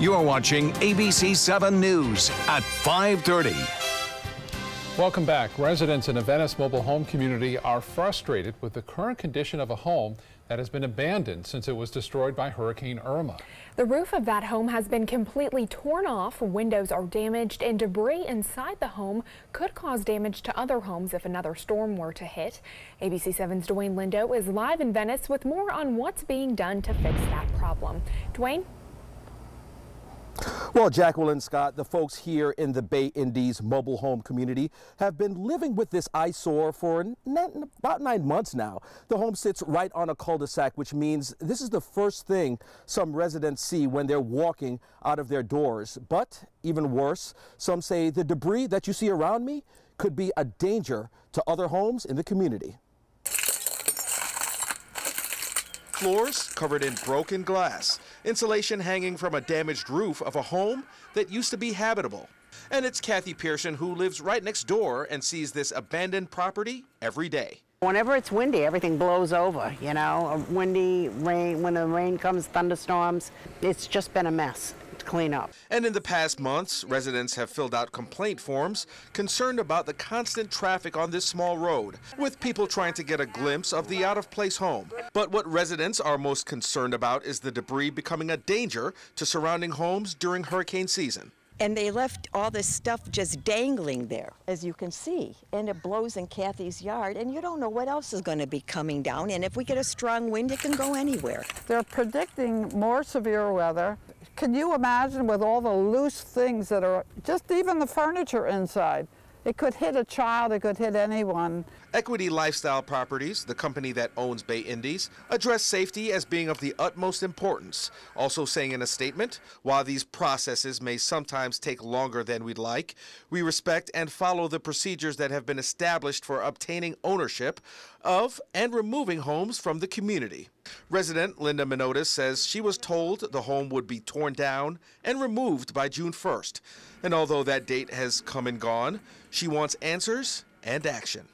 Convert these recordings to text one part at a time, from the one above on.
You're watching ABC 7 News at 5:30. Welcome back. Residents in a Venice mobile home community are frustrated with the current condition of a home that has been abandoned since it was destroyed by Hurricane Irma. The roof of that home has been completely torn off, windows are damaged, and debris inside the home could cause damage to other homes if another storm were to hit. ABC 7's Dwayne Lindo is live in Venice with more on what's being done to fix that problem. Dwayne? Well, Jacqueline, Scott, the folks here in the Bay Indies mobile home community have been living with this eyesore for about 9 months now. The home sits right on a cul-de-sac, which means this is the first thing some residents see when they're walking out of their doors. But even worse, some say the debris that you see around me could be a danger to other homes in the community. Floors covered in broken glass, insulation hanging from a damaged roof of a home that used to be habitable. And it's Kathy Pearson who lives right next door and sees this abandoned property every day. Whenever it's windy, everything blows over, you know, windy, rain, when the rain comes, thunderstorms, it's just been a mess to clean up. And in the past months, residents have filled out complaint forms concerned about the constant traffic on this small road, with people trying to get a glimpse of the out-of-place home. But what residents are most concerned about is the debris becoming a danger to surrounding homes during hurricane season. And they left all this stuff just dangling there, as you can see. And it blows in Kathy's yard, and you don't know what else is going to be coming down. And if we get a strong wind, it can go anywhere. They're predicting more severe weather. Can you imagine with all the loose things that are, just even the furniture inside? It could hit a child, it could hit anyone. Equity Lifestyle Properties, the company that owns Bay Indies, address safety as being of the utmost importance. Also saying in a statement, while these processes may sometimes take longer than we'd like, we respect and follow the procedures that have been established for obtaining ownership of and removing homes from the community. Resident Linda Minotis says she was told the home would be torn down and removed by June 1st. And although that date has come and gone, she wants answers and action.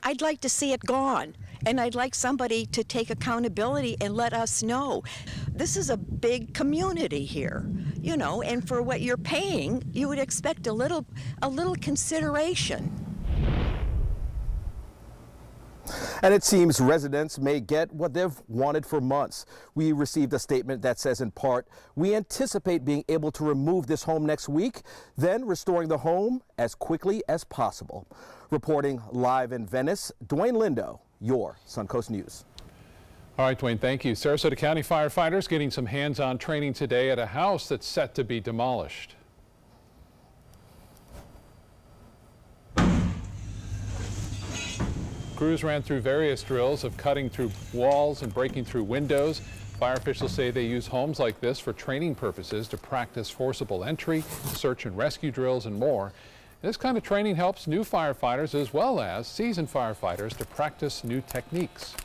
I'd like to see it gone, and I'd like somebody to take accountability and let us know. This is a big community here, you know, and for what you're paying, you would expect a little consideration. And it seems residents may get what they've wanted for months. We received a statement that says, in part, we anticipate being able to remove this home next week, then restoring the home as quickly as possible. Reporting live in Venice, Dwayne Lindo, your Suncoast News. All right, Dwayne, thank you. Sarasota County firefighters getting some hands-on training today at a house that's set to be demolished. Crews ran through various drills of cutting through walls and breaking through windows. Fire officials say they use homes like this for training purposes to practice forcible entry, search and rescue drills, and more. This kind of training helps new firefighters as well as seasoned firefighters to practice new techniques.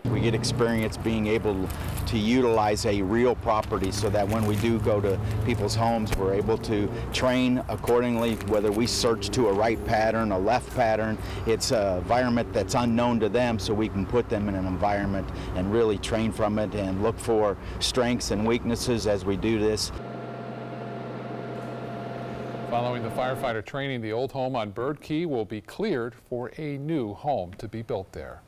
We get experience being able to utilize a real property so that when we do go to people's homes, we're able to train accordingly, whether we search to a right pattern, a left pattern. It's an environment that's unknown to them, so we can put them in an environment and really train from it and look for strengths and weaknesses as we do this. Following the firefighter training, the old home on Bird Key will be cleared for a new home to be built there.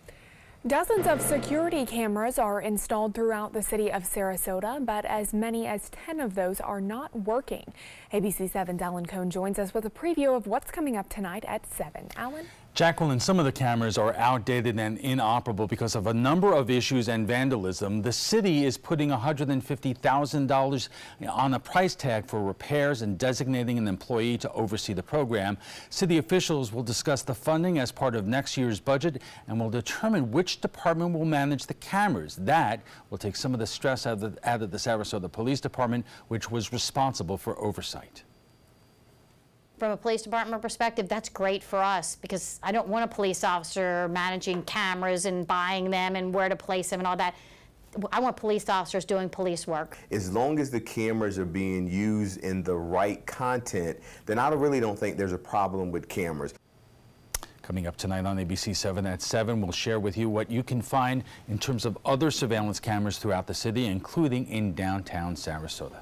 Dozens of security cameras are installed throughout the city of Sarasota, but as many as 10 of those are not working. ABC 7's Alan Cohn joins us with a preview of what's coming up tonight at 7. Alan? Jacqueline, some of the cameras are outdated and inoperable because of a number of issues and vandalism. The city is putting $150,000 on a price tag for repairs and designating an employee to oversee the program. City officials will discuss the funding as part of next year's budget and will determine which department will manage the cameras. That will take some of the stress out of the Sarasota Police Department, which was responsible for oversight. From a police department perspective, that's great for us because I don't want a police officer managing cameras and buying them and where to place them and all that. I want police officers doing police work. As long as the cameras are being used in the right content, then I really don't think there's a problem with cameras. Coming up tonight on ABC 7 at 7, we'll share with you what you can find in terms of other surveillance cameras throughout the city, including in downtown Sarasota.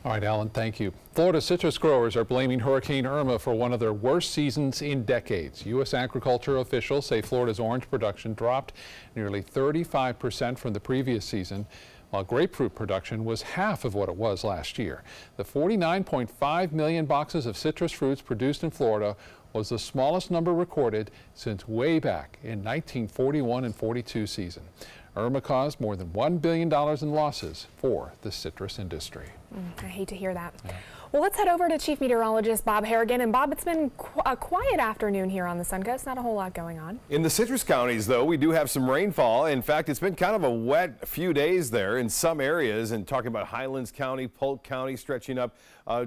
All right, Alan, thank you. Florida citrus growers are blaming Hurricane Irma for one of their worst seasons in decades. U.S. agriculture officials say Florida's orange production dropped nearly 35% from the previous season, while grapefruit production was half of what it was last year. The 49.5 million boxes of citrus fruits produced in Florida was the smallest number recorded since way back in 1941 and 42 season. Irma caused more than $1 billion in losses for the citrus industry. I hate to hear that. Yeah. Well, let's head over to Chief Meteorologist Bob Harrigan. And Bob, it's been a quiet afternoon here on the Suncoast. Not a whole lot going on. In the citrus counties, though, we do have some rainfall. In fact, it's been kind of a wet few days there in some areas. And talking about Highlands County, Polk County, stretching up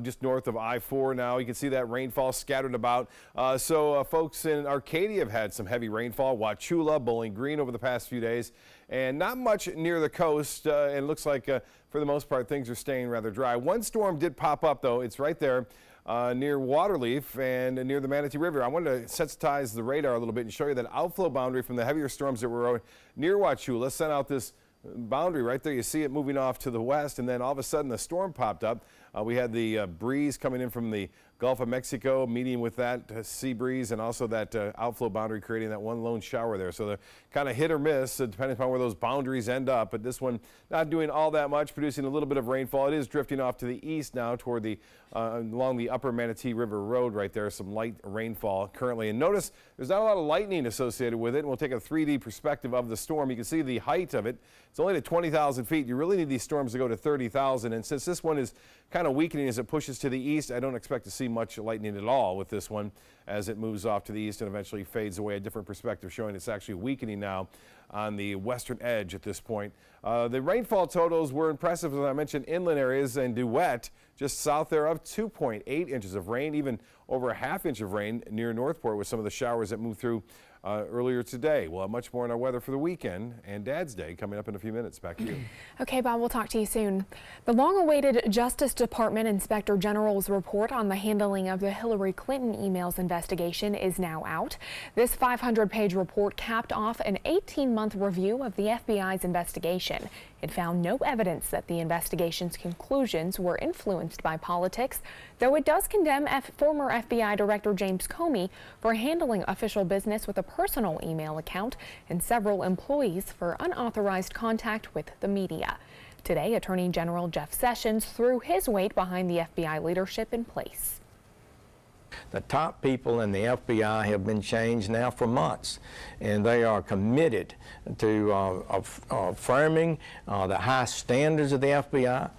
just north of I-4 now. You can see that rainfall scattered about. Folks in Arcadia have had some heavy rainfall. Wauchula, Bowling Green over the past few days. And not much near the coast. And looks like, for the most part, things are staying rather dry. One storm did pop up, though. It's right there near Waterleaf and near the Manatee River. I wanted to sensitize the radar a little bit and show you that outflow boundary from the heavier storms that were near Wauchula. Sent out this boundary right there. You see it moving off to the west, and then all of a sudden the storm popped up. We had the breeze coming in from the Gulf of Mexico, meeting with that sea breeze and also that outflow boundary, creating that one lone shower there. So they're kind of hit or miss, depending upon where those boundaries end up. But this one not doing all that much, producing a little bit of rainfall. It is drifting off to the east now toward the along the upper Manatee River Road right there. Some light rainfall currently. And notice there's not a lot of lightning associated with it. And we'll take a 3D perspective of the storm. You can see the height of it. It's only at 20,000 feet. You really need these storms to go to 30,000. And since this one is kind of weakening as it pushes to the east, I don't expect to see much lightning at all with this one as it moves off to the east and eventually fades away. A different perspective showing it's actually weakening now on the western edge at this point. The rainfall totals were impressive, as I mentioned, inland areas and DeWitt, just south there of 2.8 inches of rain, even over a half inch of rain near Northport with some of the showers that moved through earlier today. We'll have much more on our weather for the weekend and Dad's Day coming up in a few minutes. Back to you. Okay, Bob, we'll talk to you soon. The long-awaited Justice Department Inspector General's report on the handling of the Hillary Clinton emails investigation is now out. This 500-page report capped off an 18-month review of the FBI's investigation. It found no evidence that the investigation's conclusions were influenced by politics, though it does condemn former FBI Director James Comey for handling official business with a personal email account and several employees for unauthorized contact with the media. Today, Attorney General Jeff Sessions threw his weight behind the FBI leadership in place. The top people in the FBI have been changed now for months, and they are committed to affirming the high standards of the FBI.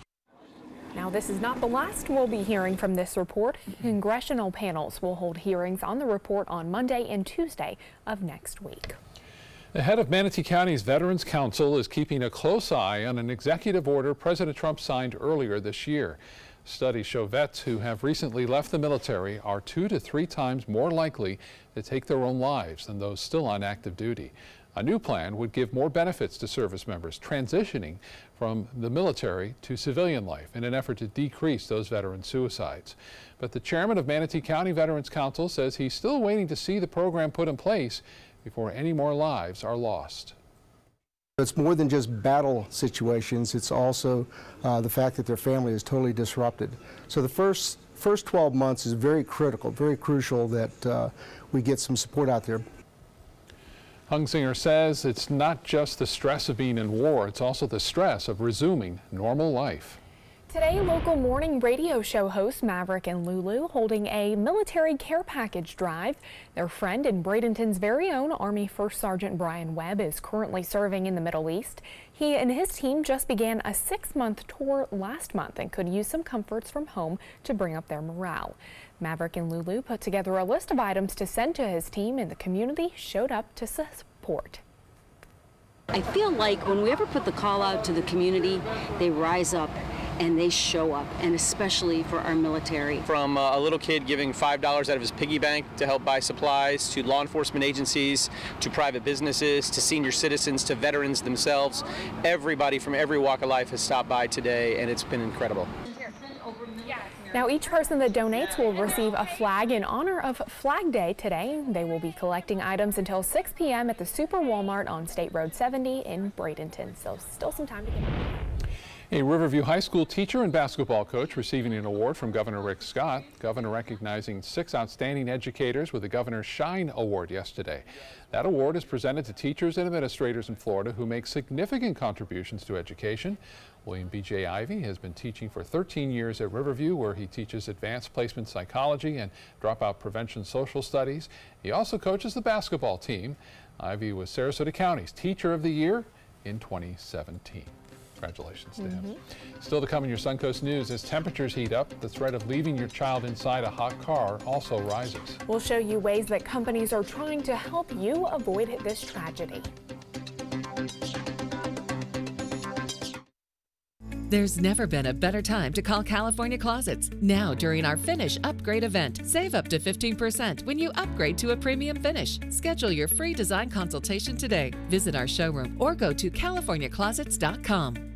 Now, this is not the last we'll be hearing from this report. Congressional panels will hold hearings on the report on Monday and Tuesday of next week. The head of Manatee County's Veterans Council is keeping a close eye on an executive order President Trump signed earlier this year. Studies show vets who have recently left the military are 2 to 3 times more likely to take their own lives than those still on active duty. A new plan would give more benefits to service members transitioning from the military to civilian life in an effort to decrease those veteran suicides. But the chairman of Manatee County Veterans Council says he's still waiting to see the program put in place before any more lives are lost. It's more than just battle situations. It's also the fact that their family is totally disrupted. So the first 12 months is very critical, very crucial that we get some support out there. Hungsinger says it's not just the stress of being in war, it's also the stress of resuming normal life. Today, local morning radio show hosts Maverick and Lulu holding a military care package drive. Their friend and Bradenton's very own Army First Sergeant Brian Webb is currently serving in the Middle East. He and his team just began a 6-month tour last month and could use some comforts from home to bring up their morale. Maverick and Lulu put together a list of items to send to his team, and the community showed up to support. I feel like when we ever put the call out to the community, they rise up and they show up, and especially for our military. From a little kid giving $5 out of his piggy bank to help buy supplies, to law enforcement agencies, to private businesses, to senior citizens, to veterans themselves, everybody from every walk of life has stopped by today, and it's been incredible. Now, each person that donates will receive a flag in honor of Flag Day today. They will be collecting items until 6 p.m. at the Super Walmart on State Road 70 in Bradenton. So still some time to get on. A Riverview High School teacher and basketball coach receiving an award from Governor Rick Scott. Governor recognizing 6 outstanding educators with the Governor's Shine Award yesterday. That award is presented to teachers and administrators in Florida who make significant contributions to education. William B.J. Ivey has been teaching for 13 years at Riverview, where he teaches advanced placement psychology and dropout prevention social studies. He also coaches the basketball team. Ivey was Sarasota County's Teacher of the Year in 2017. Congratulations to him. Still to come in your Suncoast News, as temperatures heat up, the threat of leaving your child inside a hot car also rises. We'll show you ways that companies are trying to help you avoid this tragedy. There's never been a better time to call California Closets. Now, during our Finish Upgrade event, save up to 15% when you upgrade to a premium finish. Schedule your free design consultation today. Visit our showroom or go to californiaclosets.com.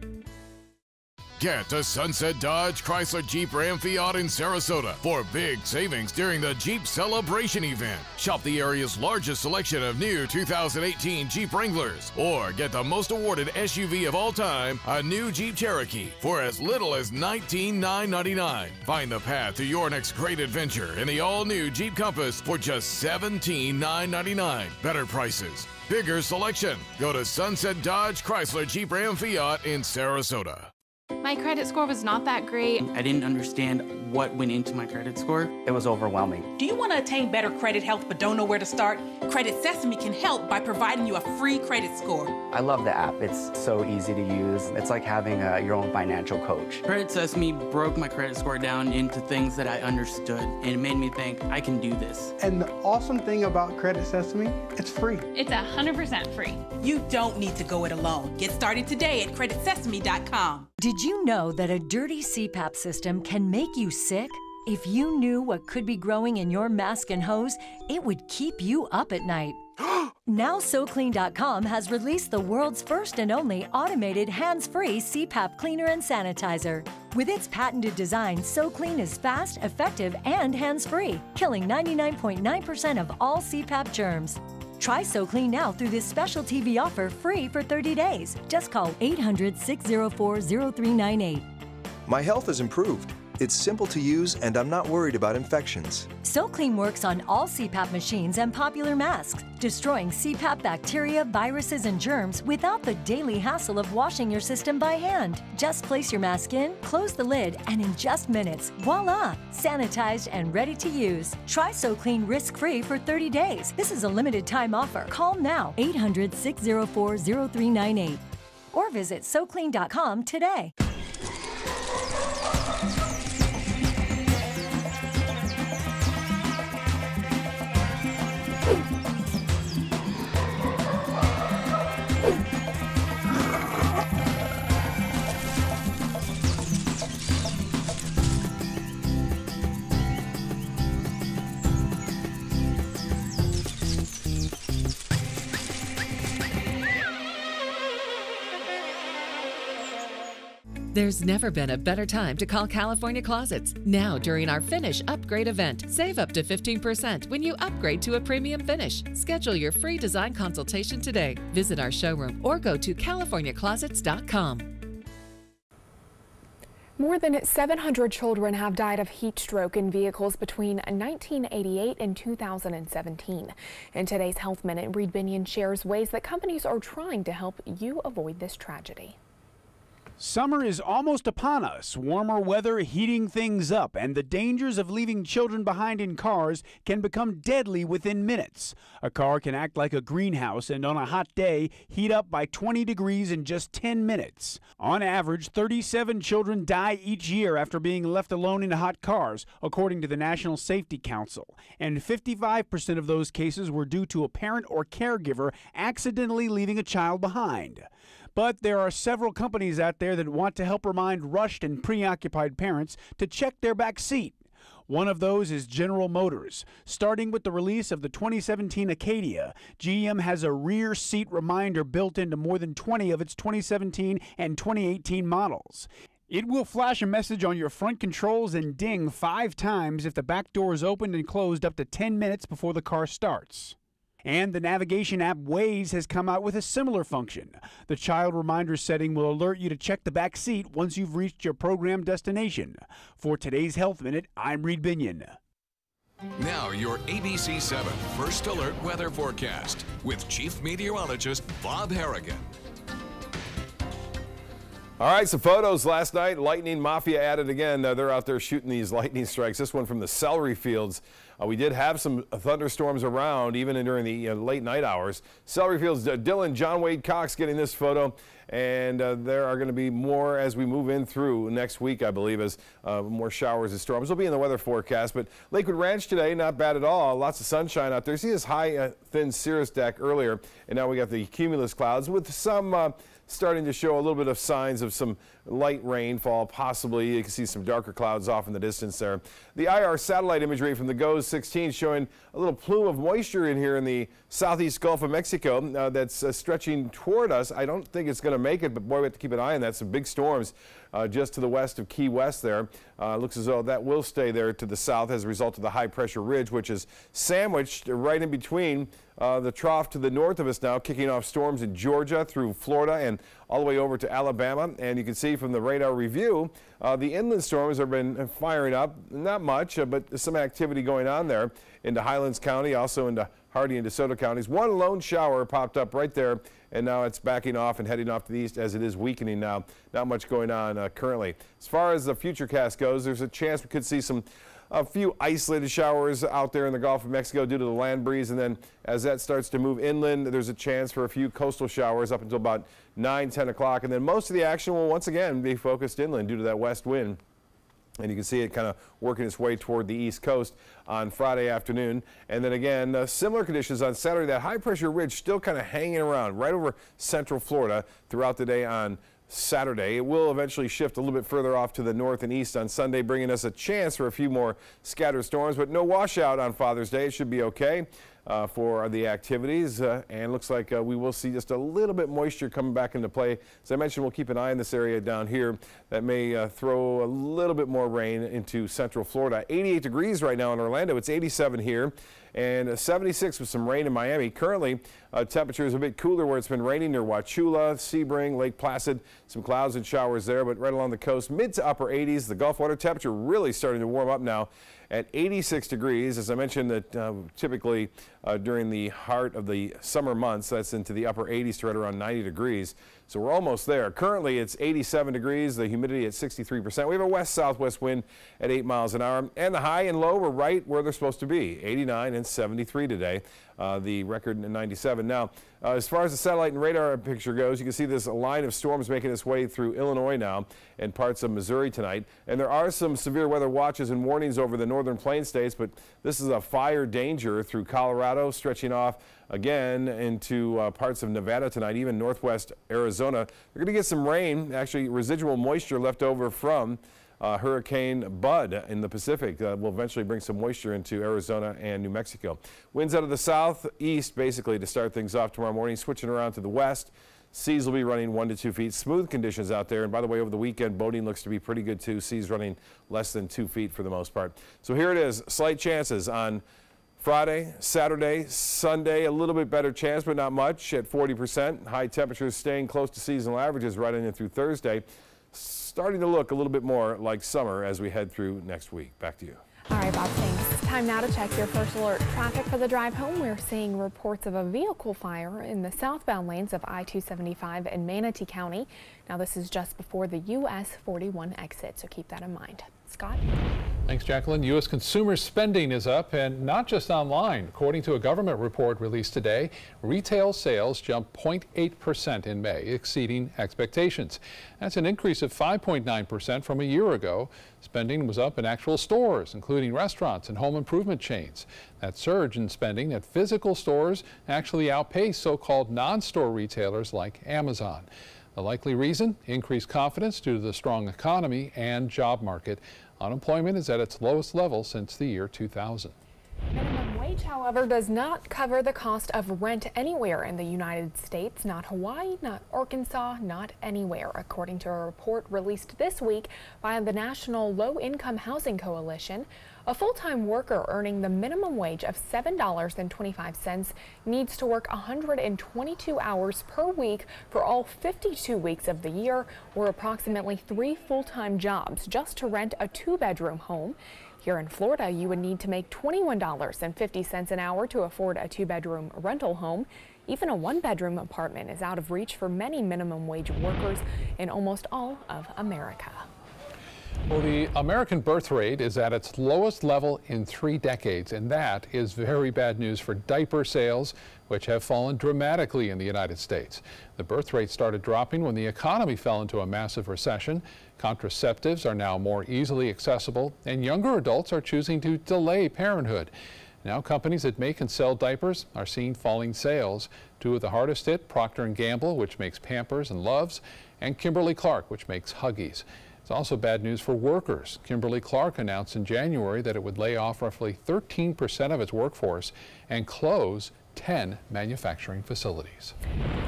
Get to Sunset Dodge Chrysler Jeep Ram Fiat in Sarasota for big savings during the Jeep Celebration event. Shop the area's largest selection of new 2018 Jeep Wranglers, or get the most awarded SUV of all time, a new Jeep Cherokee, for as little as $19,999. Find the path to your next great adventure in the all-new Jeep Compass for just $17,999. Better prices, bigger selection. Go to Sunset Dodge Chrysler Jeep Ram Fiat in Sarasota. My credit score was not that great. I didn't understand what went into my credit score. It was overwhelming. Do you want to attain better credit health but don't know where to start? Credit Sesame can help by providing you a free credit score. I love the app. It's so easy to use. It's like having your own financial coach. Credit Sesame broke my credit score down into things that I understood, and it made me think I can do this. And the awesome thing about Credit Sesame, it's free. It's 100% free. You don't need to go it alone. Get started today at creditsesame.com. Did you know that a dirty CPAP system can make you sick? If you knew what could be growing in your mask and hose, it would keep you up at night. Now SoClean.com has released the world's first and only automated hands-free CPAP cleaner and sanitizer. With its patented design, SoClean is fast, effective, and hands-free, killing 99.9% of all CPAP germs. Try SoClean now through this special TV offer, free for 30 days. Just call 800-604-0398. My health has improved. It's simple to use, and I'm not worried about infections. SoClean works on all CPAP machines and popular masks, destroying CPAP bacteria, viruses, and germs without the daily hassle of washing your system by hand. Just place your mask in, close the lid, and in just minutes, voila! Sanitized and ready to use. Try SoClean risk-free for 30 days. This is a limited time offer. Call now, 800-604-0398. Or visit SoClean.com today. There's never been a better time to call California Closets. Now, during our Finish Upgrade event, save up to 15% when you upgrade to a premium finish. Schedule your free design consultation today. Visit our showroom or go to californiaclosets.com. More than 700 children have died of heat stroke in vehicles between 1988 and 2017. In today's Health Minute, Reed Binion shares ways that companies are trying to help you avoid this tragedy. Summer is almost upon us, warmer weather heating things up, and the dangers of leaving children behind in cars can become deadly within minutes. A car can act like a greenhouse and on a hot day heat up by 20 degrees in just 10 minutes. On average, 37 children die each year after being left alone in hot cars, according to the National Safety Council. And 55% of those cases were due to a parent or caregiver accidentally leaving a child behind. But there are several companies out there that want to help remind rushed and preoccupied parents to check their back seat. One of those is General Motors. Starting with the release of the 2017 Acadia, GM has a rear seat reminder built into more than 20 of its 2017 and 2018 models. It will flash a message on your front controls and ding 5 times if the back door is opened and closed up to 10 minutes before the car starts. And the navigation app Waze has come out with a similar function. The child reminder setting will alert you to check the back seat once you've reached your programmed destination. For today's Health Minute, I'm Reed Binion. Now your ABC 7 First Alert weather forecast with Chief Meteorologist Bob Harrigan. All right, some photos last night. Lightning Mafia at it again. They're out there shooting these lightning strikes. This one from the celery fields. We did have some thunderstorms around even during the late night hours. Celery fields, Dylan, John Wade Cox getting this photo. And there are going to be more as we move in through next week, I believe, as more showers and storms will be in the weather forecast. But Lakewood Ranch today, not bad at all. Lots of sunshine out there. See this high, thin cirrus deck earlier. And now we got the cumulus clouds with some starting to show a little bit of signs of some light rainfall, possibly. You can see some darker clouds off in the distance there. The IR satellite imagery from the GOES 16 showing a little plume of moisture in here in the southeast Gulf of Mexico that's stretching toward us. I don't think it's going to make it, but boy, we have to keep an eye on that. Some big storms just to the west of Key West there. Looks as though that will stay there to the south as a result of the high pressure ridge, which is sandwiched right in between the trough to the north of us now, kicking off storms in Georgia through Florida and all the way over to Alabama. And you can see from the radar review, the inland storms have been firing up. Not much, but some activity going on there into Highlands County, also into Hardee and DeSoto counties. One lone shower popped up right there, and now it's backing off and heading off to the east as it is weakening now. Not much going on currently. As far as the futurecast goes, there's a chance we could see a few isolated showers out there in the Gulf of Mexico due to the land breeze, and then as that starts to move inland, there's a chance for a few coastal showers up until about 9, 10 o'clock, and then most of the action will once again be focused inland due to that west wind. And you can see it kind of working its way toward the east coast on Friday afternoon. And then again, similar conditions on Saturday. That high pressure ridge still kind of hanging around right over central Florida throughout the day on Saturday. It will eventually shift a little bit further off to the north and east on Sunday, bringing us a chance for a few more scattered storms, but no washout on Father's Day. It should be okay for the activities, and looks like we will see just a little bit moisture coming back into play. As I mentioned, we'll keep an eye on this area down here that may throw a little bit more rain into central Florida. 88 degrees right now in Orlando. It's 87 here. And 76 with some rain in Miami. Currently, temperatures a bit cooler where it's been raining near Wauchula, Sebring, Lake Placid. Some clouds and showers there, but right along the coast, mid to upper 80s. The Gulf water temperature really starting to warm up now at 86 degrees. As I mentioned, that typically during the heart of the summer months, that's into the upper 80s to right around 90 degrees. So we're almost there. Currently, it's 87 degrees, the humidity at 63%. We have a west-southwest wind at 8 miles an hour, and the high and low were right where they're supposed to be, 89 and 73 today. The record in 97. Now, as far as the satellite and radar picture goes, you can see this line of storms making its way through Illinois now and parts of Missouri tonight. And there are some severe weather watches and warnings over the northern plain states, but this is a fire danger through Colorado, stretching off again into parts of Nevada tonight, even northwest Arizona. They're going to get some rain, actually residual moisture left over from Hurricane Bud in the Pacific will eventually bring some moisture into Arizona and New Mexico. Winds out of the southeast basically to start things off tomorrow morning, switching around to the west. Seas will be running 1 to 2 feet. Smooth conditions out there. And by the way, over the weekend, boating looks to be pretty good too. Seas running less than 2 feet for the most part. So here it is. Slight chances on Friday, Saturday, Sunday, a little bit better chance, but not much at 40%. High temperatures staying close to seasonal averages right in through Thursday. Starting to look a little bit more like summer as we head through next week. Back to you. All right, Bob, thanks. It's time now to check your first alert traffic for the drive home. We're seeing reports of a vehicle fire in the southbound lanes of I-275 in Manatee County. Now, this is just before the US 41 exit, so keep that in mind. Scott? Thanks, Jacqueline. U.S. consumer spending is up, and not just online. According to a government report released today, retail sales jumped 0.8% in May, exceeding expectations. That's an increase of 5.9% from a year ago. Spending was up in actual stores, including restaurants and home improvement chains. That surge in spending at physical stores actually outpaced so-called non-store retailers like Amazon. The likely reason? Increased confidence due to the strong economy and job market. Unemployment is at its lowest level since the year 2000. Minimum wage Wage, however, does not cover the cost of rent anywhere in the United States, not Hawaii, not Arkansas, not anywhere, according to a report released this week by the National Low-Income Housing Coalition. A full-time worker earning the minimum wage of $7.25 needs to work 122 hours per week for all 52 weeks of the year, or approximately 3 full-time jobs, just to rent a 2-bedroom home. Here in Florida, you would need to make $21.50 an hour to afford a 2-bedroom rental home. Even a 1-bedroom apartment is out of reach for many minimum wage workers in almost all of America. Well, the American birth rate is at its lowest level in 3 decades, and that is very bad news for diaper sales, which have fallen dramatically in the United States. The birth rate started dropping when the economy fell into a massive recession. Contraceptives are now more easily accessible, and younger adults are choosing to delay parenthood. Now companies that make and sell diapers are seeing falling sales. 2 of the hardest hit, Procter & Gamble, which makes Pampers and Loves, and Kimberly-Clark, which makes Huggies. It's also bad news for workers. Kimberly-Clark announced in January that it would lay off roughly 13% of its workforce and close 10 manufacturing facilities.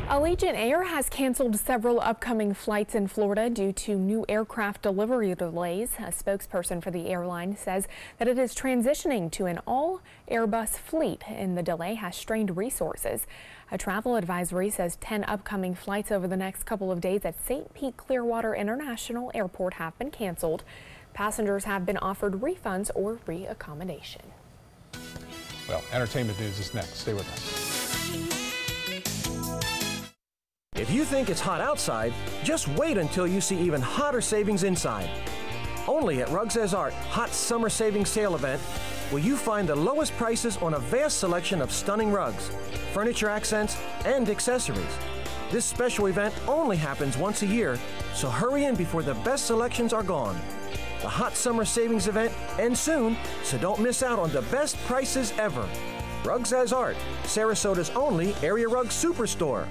Allegiant Air has canceled several upcoming flights in Florida due to new aircraft delivery delays. A spokesperson for the airline says that it is transitioning to an all-Airbus fleet, and the delay has strained resources. A travel advisory says 10 upcoming flights over the next couple of days at St. Pete Clearwater International Airport have been canceled. Passengers have been offered refunds or reaccommodation. Well, entertainment news is next. Stay with us. If you think it's hot outside, just wait until you see even hotter savings inside. Only at Rugs As Art Hot Summer Savings Sale event will you find the lowest prices on a vast selection of stunning rugs, furniture accents, and accessories. This special event only happens once a year, so hurry in before the best selections are gone. The Hot Summer Savings event ends soon, so don't miss out on the best prices ever. Rugs As Art, Sarasota's only area rug superstore.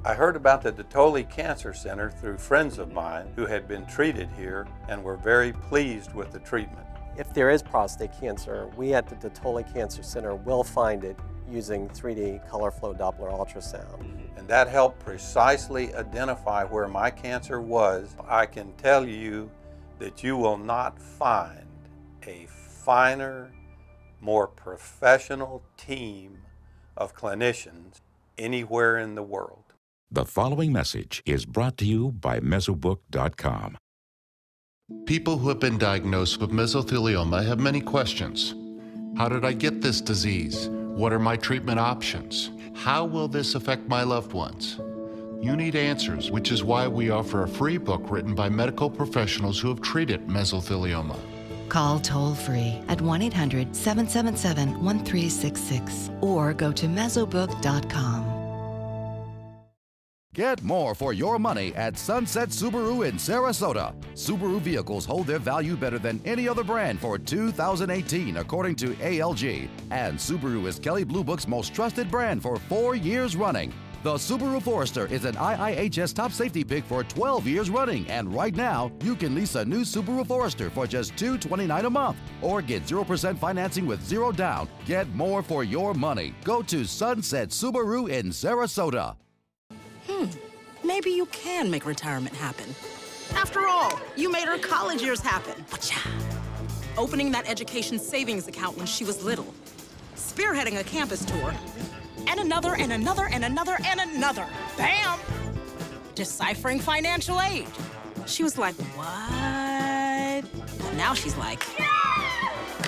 I heard about the Dotole Cancer Center through friends of mine who had been treated here and were very pleased with the treatment. If there is prostate cancer, we at the Dotole Cancer Center will find it using 3D color flow Doppler ultrasound. And that helped precisely identify where my cancer was. I can tell you that you will not find a finer, more professional team of clinicians anywhere in the world. The following message is brought to you by Mesobook.com. People who have been diagnosed with mesothelioma have many questions. How did I get this disease? What are my treatment options? How will this affect my loved ones? You need answers, which is why we offer a free book written by medical professionals who have treated mesothelioma. Call toll-free at 1-800-777-1366 or go to Mesobook.com. Get more for your money at Sunset Subaru in Sarasota. Subaru vehicles hold their value better than any other brand for 2018, according to ALG. And Subaru is Kelley Blue Book's most trusted brand for 4 years running. The Subaru Forester is an IIHS top safety pick for 12 years running, and right now, you can lease a new Subaru Forester for just $229 a month, or get 0% financing with 0 down. Get more for your money. Go to Sunset Subaru in Sarasota. Maybe you can make retirement happen. After all, you made her college years happen. Opening that education savings account when she was little. Spearheading a campus tour. And another, and another, and another, and another. Bam! Deciphering financial aid. She was like, what? And now she's like,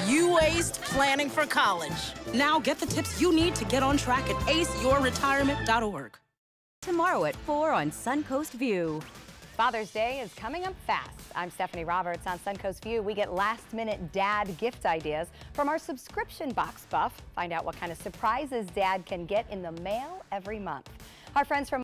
you aced planning for college. Now get the tips you need to get on track at aceyourretirement.org. Tomorrow at 4 on Suncoast View. Father's Day is coming up fast. I'm Stephanie Roberts. On Suncoast View, we get last-minute dad gift ideas from our subscription box buff. Find out what kind of surprises dad can get in the mail every month. Our friends from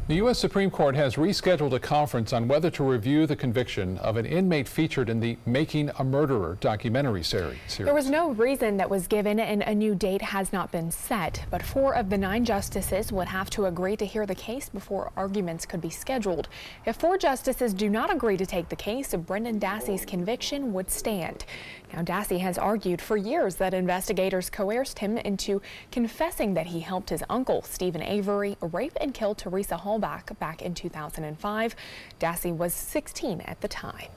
The U.S. Supreme Court has rescheduled a conference on whether to review the conviction of an inmate featured in the Making a Murderer documentary series. There was no reason that was given and a new date has not been set, but 4 of the 9 justices would have to agree to hear the case before arguments could be scheduled. If 4 justices do not agree to take the case, Brendan Dassey's conviction would stand. Now, Dassey has argued for years that investigators coerced him into confessing that he helped his uncle, Stephen Avery, rape and kill Teresa Halbach back in 2005. Dassey was 16 at the time.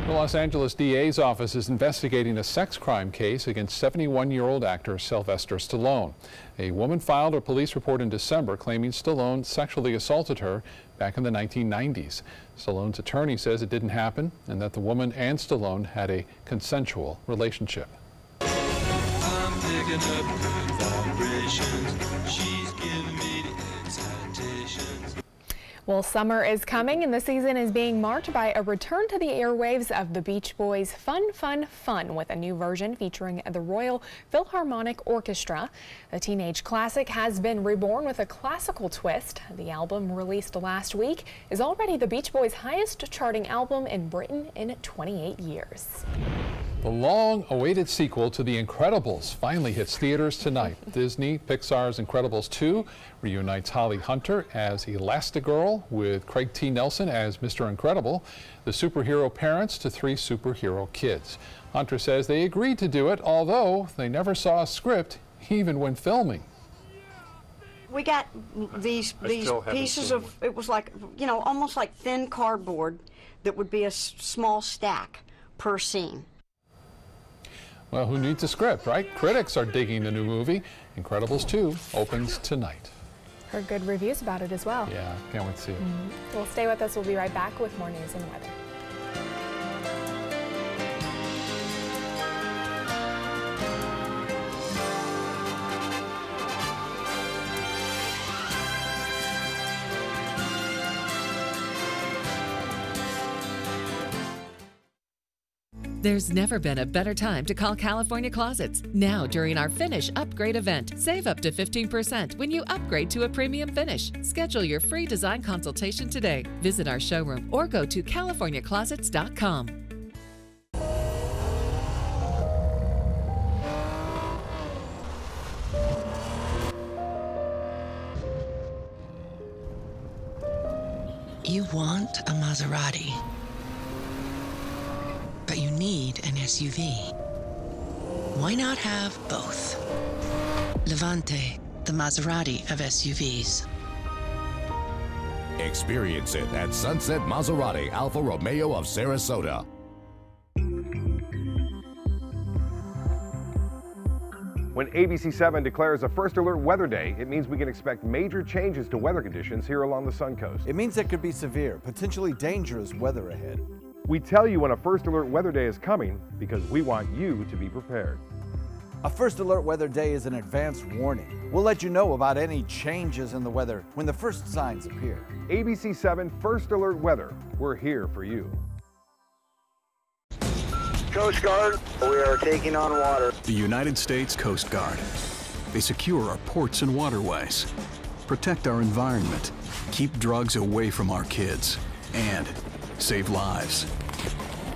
The Los Angeles DA's office is investigating a sex crime case against 71-year-old actor Sylvester Stallone. A woman filed a police report in December claiming Stallone sexually assaulted her back in the 1990s. Stallone's attorney says it didn't happen and that the woman and Stallone had a consensual relationship. I'm picking up good vibrations. She's giving me the excitations. Well, summer is coming and the season is being marked by a return to the airwaves of the Beach Boys' Fun, Fun, Fun with a new version featuring the Royal Philharmonic Orchestra. The teenage classic has been reborn with a classical twist. The album, released last week, is already the Beach Boys' highest charting album in Britain in 28 years. The long-awaited sequel to The Incredibles finally hits theaters tonight. Disney Pixar's Incredibles 2 reunites Holly Hunter as Elastigirl with Craig T. Nelson as Mr. Incredible, the superhero parents to 3 superhero kids. Hunter says they agreed to do it, although they never saw a script, even when filming. We got these pieces of, it was like, you know, almost like thin cardboard that would be a small stack per scene. Well, who needs a script, right? Critics are digging the new movie. Incredibles 2 opens tonight. Heard good reviews about it as well. Yeah, can't wait to see it. Well, stay with us. We'll be right back with more news and weather. There's never been a better time to call California Closets. Now, during our Finish Upgrade event, save up to 15% when you upgrade to a premium finish. Schedule your free design consultation today. Visit our showroom or go to CaliforniaClosets.com. You want a Maserati, but you need an SUV. Why not have both? Levante, the Maserati of SUVs. Experience it at Sunset Maserati Alfa Romeo of Sarasota. When ABC7 declares a First Alert Weather Day, it means we can expect major changes to weather conditions here along the Sun Coast. It means there could be severe, potentially dangerous weather ahead. We tell you when a First Alert Weather Day is coming because we want you to be prepared. A First Alert Weather Day is an advance warning. We'll let you know about any changes in the weather when the first signs appear. ABC7 First Alert Weather, we're here for you. Coast Guard, we are taking on water. The United States Coast Guard. They secure our ports and waterways, protect our environment, keep drugs away from our kids, and save lives.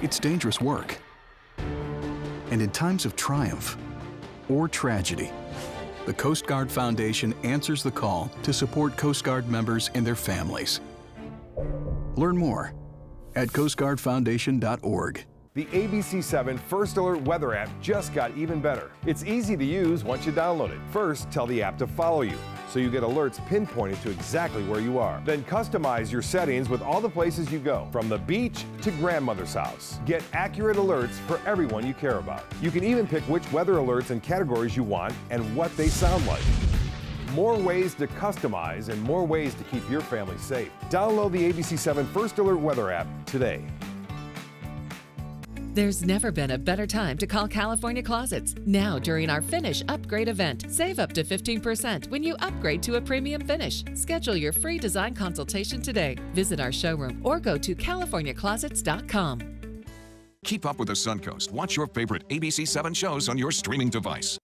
It's dangerous work. And in times of triumph or tragedy, the Coast Guard Foundation answers the call to support Coast Guard members and their families. Learn more at coastguardfoundation.org. The ABC7 First Alert Weather app just got even better. It's easy to use once you download it. First, tell the app to follow you, so you get alerts pinpointed to exactly where you are. Then customize your settings with all the places you go, from the beach to grandmother's house. Get accurate alerts for everyone you care about. You can even pick which weather alerts and categories you want and what they sound like. More ways to customize and more ways to keep your family safe. Download the ABC7 First Alert Weather app today. There's never been a better time to call California Closets. Now, during our Finish Upgrade event, save up to 15% when you upgrade to a premium finish. Schedule your free design consultation today. Visit our showroom or go to CaliforniaClosets.com. Keep up with the Suncoast. Watch your favorite ABC7 shows on your streaming device.